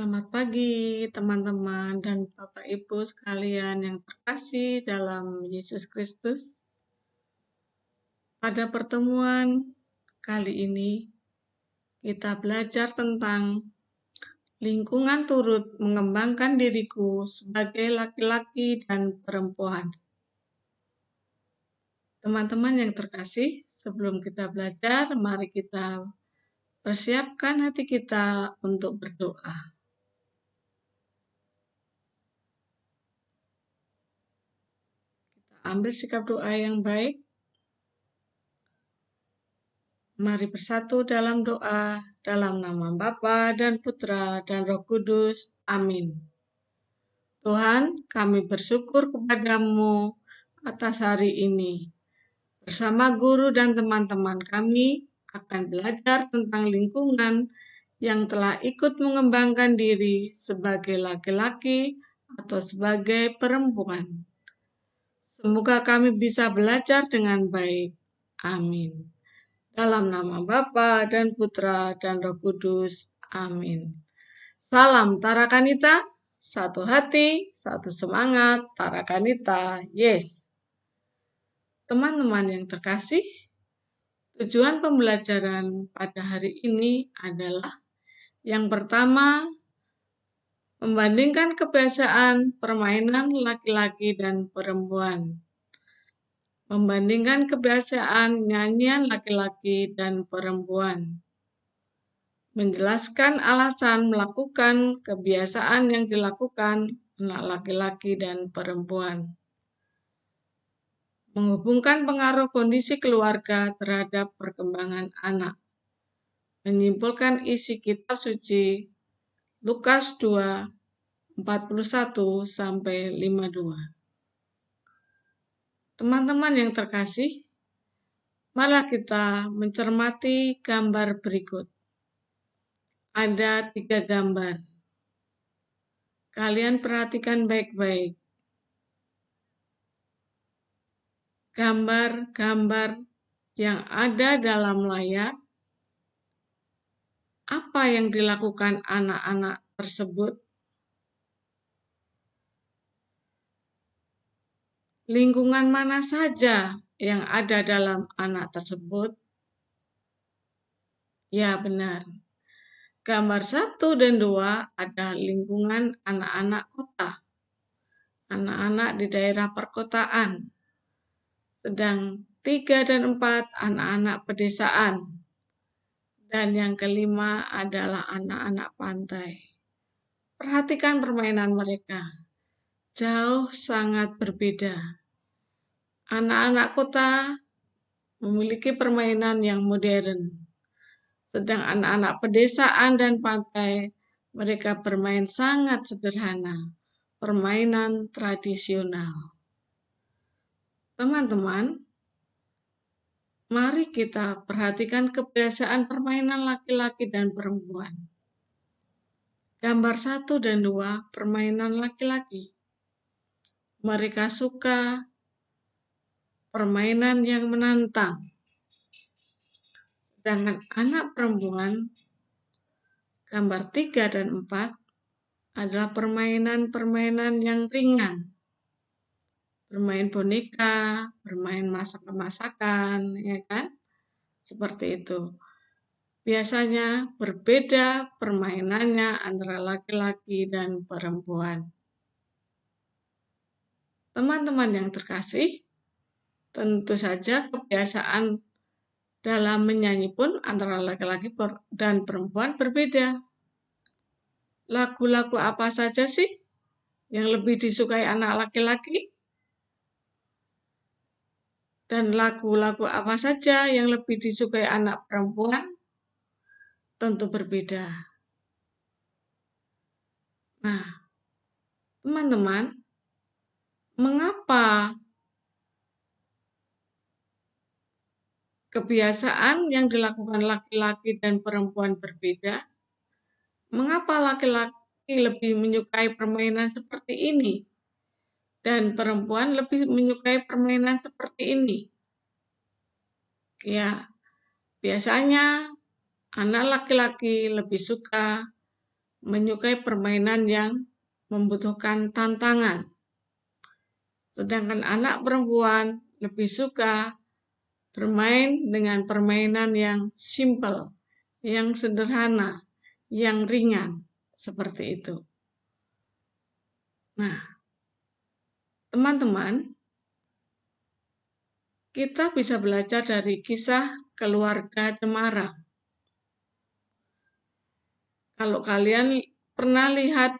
Selamat pagi teman-teman dan Bapak Ibu sekalian yang terkasih dalam Yesus Kristus. Pada pertemuan kali ini kita belajar tentang lingkungan turut mengembangkan diriku sebagai laki-laki dan perempuan. Teman-teman yang terkasih, sebelum kita belajar, mari kita persiapkan hati kita untuk berdoa. Ambil sikap doa yang baik. Mari bersatu dalam doa, dalam nama Bapa dan Putra dan Roh Kudus. Amin. Tuhan, kami bersyukur kepadamu atas hari ini. Bersama guru dan teman-teman kami akan belajar tentang lingkungan yang telah ikut mengembangkan diri sebagai laki-laki atau sebagai perempuan. Semoga kami bisa belajar dengan baik. Amin. Dalam nama Bapa dan Putra dan Roh Kudus. Amin. Salam Tarakanita, satu hati, satu semangat, Tarakanita, yes. Teman-teman yang terkasih, tujuan pembelajaran pada hari ini adalah yang pertama, membandingkan kebiasaan permainan laki-laki dan perempuan. Membandingkan kebiasaan nyanyian laki-laki dan perempuan. Menjelaskan alasan melakukan kebiasaan yang dilakukan anak laki-laki dan perempuan. Menghubungkan pengaruh kondisi keluarga terhadap perkembangan anak. Menyimpulkan isi kitab suci Lukas 2, 41-52. Teman-teman yang terkasih, marilah kita mencermati gambar berikut. Ada 3 gambar. Kalian perhatikan baik-baik. Gambar-gambar yang ada dalam layar, apa yang dilakukan anak-anak tersebut? Lingkungan mana saja yang ada dalam anak tersebut? Ya, benar. Gambar 1 dan 2 ada lingkungan anak-anak kota. Anak-anak di daerah perkotaan. Sedang 3 dan 4 anak-anak pedesaan. Dan yang kelima adalah anak-anak pantai. Perhatikan permainan mereka. Jauh sangat berbeda. Anak-anak kota memiliki permainan yang modern. Sedang anak-anak pedesaan dan pantai, mereka bermain sangat sederhana. Permainan tradisional. Teman-teman, mari kita perhatikan kebiasaan permainan laki-laki dan perempuan. Gambar 1 dan 2, permainan laki-laki. Mereka suka permainan yang menantang. Sedangkan anak perempuan, gambar 3 dan 4, adalah permainan-permainan yang ringan. Bermain boneka, bermain masak-masakan, ya kan? Seperti itu. Biasanya berbeda permainannya antara laki-laki dan perempuan. Teman-teman yang terkasih, tentu saja kebiasaan dalam menyanyi pun antara laki-laki dan perempuan berbeda. Lagu-lagu apa saja sih yang lebih disukai anak laki-laki? Dan lagu-lagu apa saja yang lebih disukai anak perempuan? Tentu berbeda. Nah, teman-teman, mengapa kebiasaan yang dilakukan laki-laki dan perempuan berbeda? Mengapa laki-laki lebih menyukai permainan seperti ini dan perempuan lebih menyukai permainan seperti ini? Ya, biasanya anak laki-laki lebih suka menyukai permainan yang membutuhkan tantangan. Sedangkan anak perempuan lebih suka bermain dengan permainan yang simple, yang sederhana, yang ringan, seperti itu. Nah, teman-teman, kita bisa belajar dari kisah keluarga cemara. Kalau kalian pernah lihat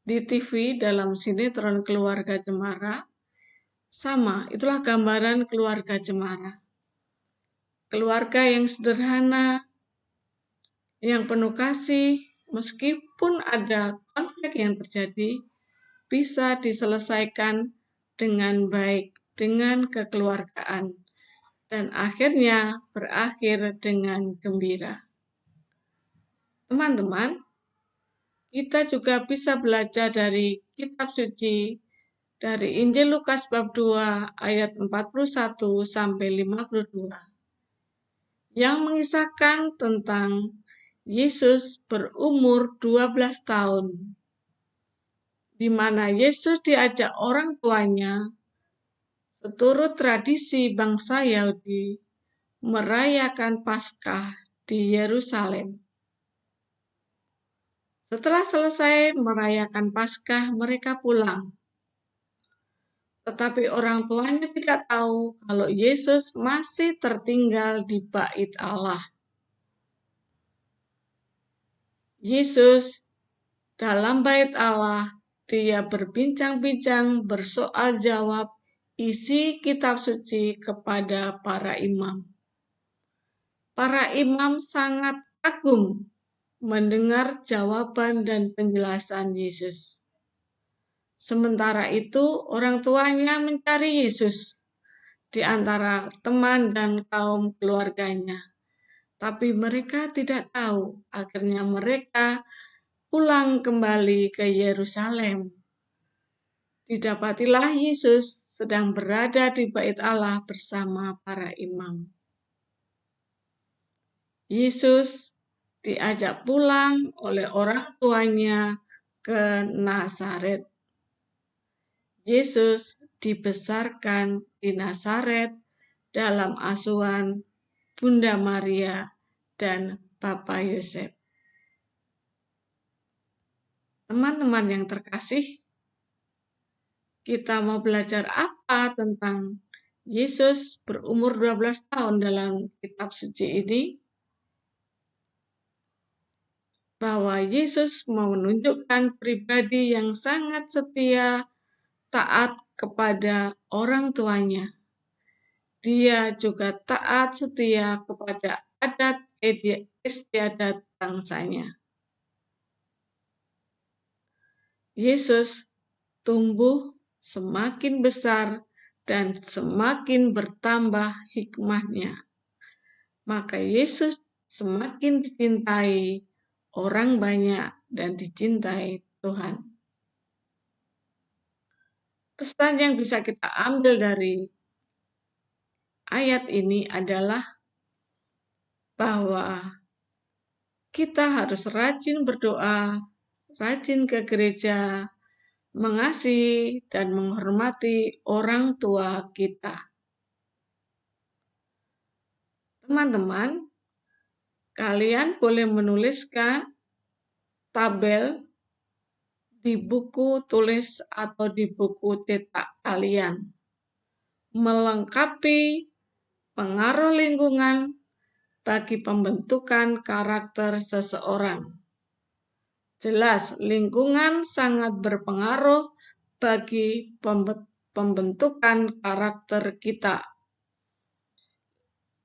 di TV dalam sinetron Keluarga Cemara, sama, itulah gambaran keluarga cemara. Keluarga yang sederhana, yang penuh kasih, meskipun ada konflik yang terjadi, bisa diselesaikan dengan baik, dengan kekeluargaan, dan akhirnya berakhir dengan gembira. Teman-teman, kita juga bisa belajar dari kitab suci, dari Injil Lukas bab 2 ayat 41 sampai 52, yang mengisahkan tentang Yesus berumur 12 tahun, di mana Yesus diajak orang tuanya seturut tradisi bangsa Yahudi merayakan Paskah di Yerusalem. Setelah selesai merayakan Paskah, mereka pulang. Tetapi orang tuanya tidak tahu kalau Yesus masih tertinggal di bait Allah. Yesus dalam bait Allah, dia berbincang-bincang, bersoal jawab isi kitab suci kepada para imam. Para imam sangat kagum mendengar jawaban dan penjelasan Yesus. Sementara itu, orang tuanya mencari Yesus di antara teman dan kaum keluarganya. Tapi mereka tidak tahu, akhirnya mereka pulang kembali ke Yerusalem. Didapatilah Yesus sedang berada di bait Allah bersama para imam. Yesus diajak pulang oleh orang tuanya ke Nazaret. Yesus dibesarkan di Nazaret dalam asuhan Bunda Maria dan Bapak Yosef. Teman-teman yang terkasih, kita mau belajar apa tentang Yesus berumur 12 tahun dalam kitab suci ini? Bahwa Yesus mau menunjukkan pribadi yang sangat setia, taat kepada orang tuanya. Dia juga taat setia kepada adat istiadat bangsanya. Yesus tumbuh semakin besar dan semakin bertambah hikmahnya. Maka Yesus semakin dicintai orang banyak dan dicintai Tuhan. Pesan yang bisa kita ambil dari ayat ini adalah bahwa kita harus rajin berdoa, rajin ke gereja, mengasihi dan menghormati orang tua kita. Teman-teman, kalian boleh menuliskan tabel di buku tulis atau di buku cetak kalian, melengkapi pengaruh lingkungan bagi pembentukan karakter seseorang. Jelas, lingkungan sangat berpengaruh bagi pembentukan karakter kita.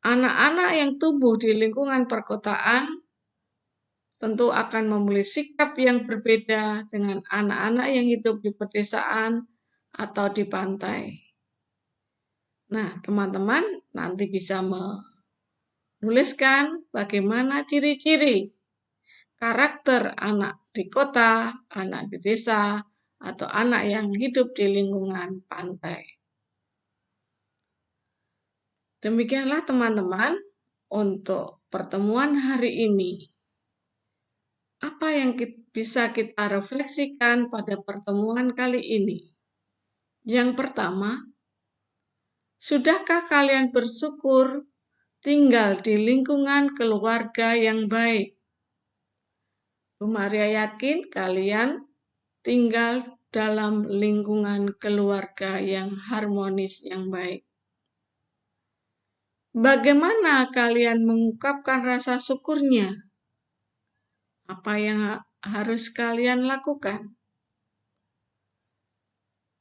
Anak-anak yang tumbuh di lingkungan perkotaan tentu akan memiliki sikap yang berbeda dengan anak-anak yang hidup di pedesaan atau di pantai. Nah, teman-teman nanti bisa menuliskan bagaimana ciri-ciri karakter anak di kota, anak di desa, atau anak yang hidup di lingkungan pantai. Demikianlah teman-teman untuk pertemuan hari ini. Apa yang bisa kita refleksikan pada pertemuan kali ini? Yang pertama, sudahkah kalian bersyukur tinggal di lingkungan keluarga yang baik? Bu Maria yakin kalian tinggal dalam lingkungan keluarga yang harmonis, yang baik. Bagaimana kalian mengungkapkan rasa syukurnya? Apa yang harus kalian lakukan?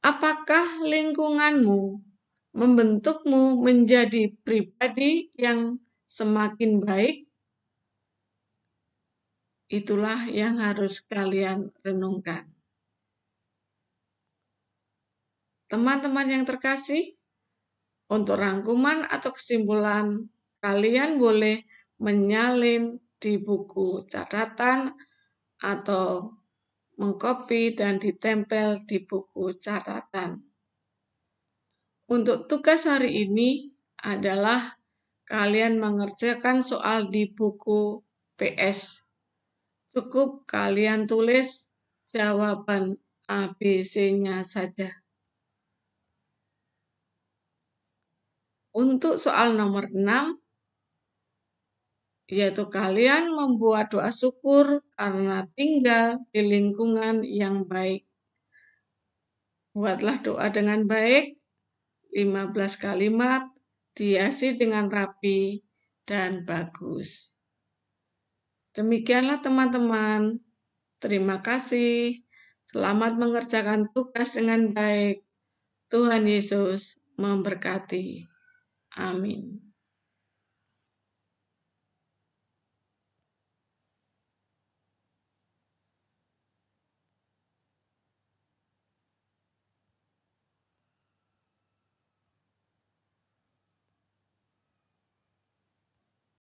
Apakah lingkunganmu membentukmu menjadi pribadi yang semakin baik? Itulah yang harus kalian renungkan. Teman-teman yang terkasih, untuk rangkuman atau kesimpulan, kalian boleh menyalin di buku catatan atau mengcopy dan ditempel di buku catatan. Untuk tugas hari ini adalah kalian mengerjakan soal di buku PS. Cukup kalian tulis jawaban ABC-nya saja. Untuk soal nomor 6, yaitu kalian membuat doa syukur karena tinggal di lingkungan yang baik. Buatlah doa dengan baik, 15 kalimat, dihiasi dengan rapi dan bagus. Demikianlah teman-teman. Terima kasih. Selamat mengerjakan tugas dengan baik. Tuhan Yesus memberkati. Amin.